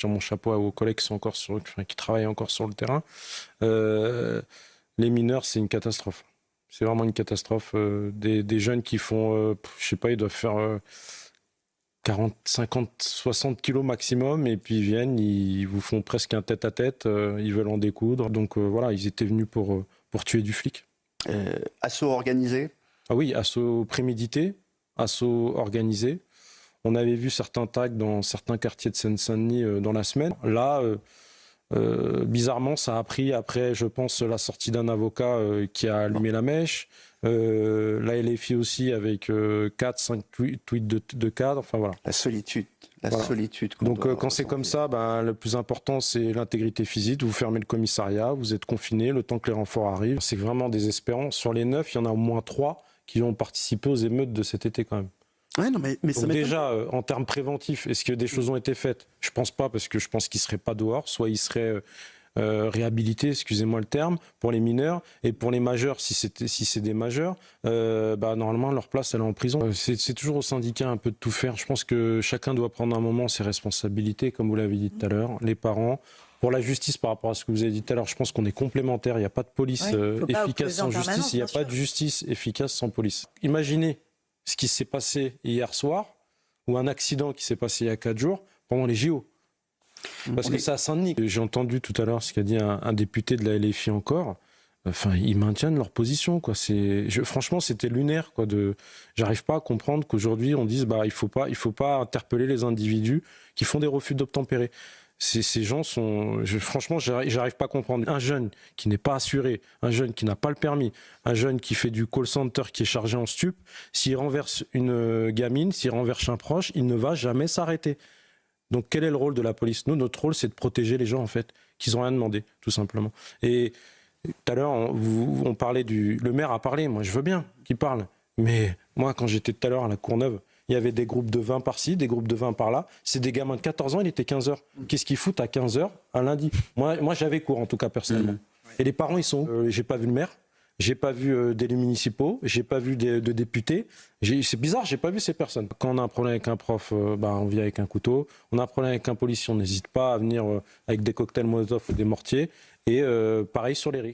tire mon chapeau aux collègues qui travaillent encore sur le terrain. Les mineurs, c'est une catastrophe. C'est vraiment une catastrophe. Des jeunes qui font, je sais pas, ils doivent faire 40, 50, 60 kilos maximum, et puis ils viennent, ils vous font presque un tête-à-tête, ils veulent en découdre. Donc voilà, ils étaient venus pour tuer du flic. Assaut organisé? Ah oui, assaut prémédité, assaut organisé. On avait vu certains tags dans certains quartiers de Seine-Saint-Denis dans la semaine. Là, bizarrement, ça a pris après, je pense, la sortie d'un avocat qui a allumé la mèche. La LFI aussi avec 4-5 tweets de cadre. Enfin voilà. La solitude. Voilà. Solitude. Donc quand c'est comme ça, le plus important c'est l'intégrité physique. Vous fermez le commissariat, vous êtes confiné le temps que les renforts arrivent. C'est vraiment désespérant. Sur les 9, il y en a au moins 3 qui ont participé aux émeutes de cet été quand même. Ouais, non, mais donc déjà, en termes préventifs, est-ce que des choses ont été faites? Je pense pas, parce que je pense qu'ils ne seraient pas dehors, soit ils seraient réhabilités, excusez-moi le terme, pour les mineurs, et pour les majeurs, si c'est des majeurs, normalement leur place elle est en prison. C'est toujours au syndicat un peu de tout faire. Je pense que chacun doit prendre un moment ses responsabilités, comme vous l'avez dit tout à l'heure, les parents. Pour la justice, par rapport à ce que vous avez dit tout à l'heure, je pense qu'on est complémentaires. Il n'y a pas de police efficace sans justice, il n'y a pas de justice efficace sans police. Imaginez ce qui s'est passé hier soir, ou un accident qui s'est passé il y a 4 jours, pendant les JO. Parce que c'est à Saint-Denis. J'ai entendu tout à l'heure ce qu'a dit un député de la LFI encore. Enfin, ils maintiennent leur position, quoi. Franchement, c'était lunaire, quoi. J'arrive pas à comprendre qu'aujourd'hui on dise, il faut pas interpeller les individus qui font des refus d'obtempérer. Ces gens sont... franchement, j'arrive pas à comprendre. Un jeune qui n'est pas assuré, un jeune qui n'a pas le permis, un jeune qui fait du call center, qui est chargé en stup, s'il renverse une gamine, s'il renverse un proche, il ne va jamais s'arrêter. Donc quel est le rôle de la police? Nous, notre rôle, c'est de protéger les gens, en fait, qui n'ont rien demandé, tout simplement. Et tout à l'heure, on parlait le maire a parlé, moi je veux bien qu'il parle. Mais moi, quand j'étais tout à l'heure à la Courneuve, il y avait des groupes de 20 par-ci, des groupes de 20 par-là. C'est des gamins de 14 ans, il était 15h. Qu'est-ce qu'ils foutent à 15h un lundi? Moi j'avais cours, en tout cas, personnellement. Et les parents, ils sont où? J'ai pas vu le maire, j'ai pas vu d'élus municipaux, j'ai pas vu de députés. C'est bizarre, j'ai pas vu ces personnes. Quand on a un problème avec un prof, on vient avec un couteau. On a un problème avec un policier, on n'hésite pas à venir avec des cocktails Molotov ou des mortiers. Et pareil sur les RIC.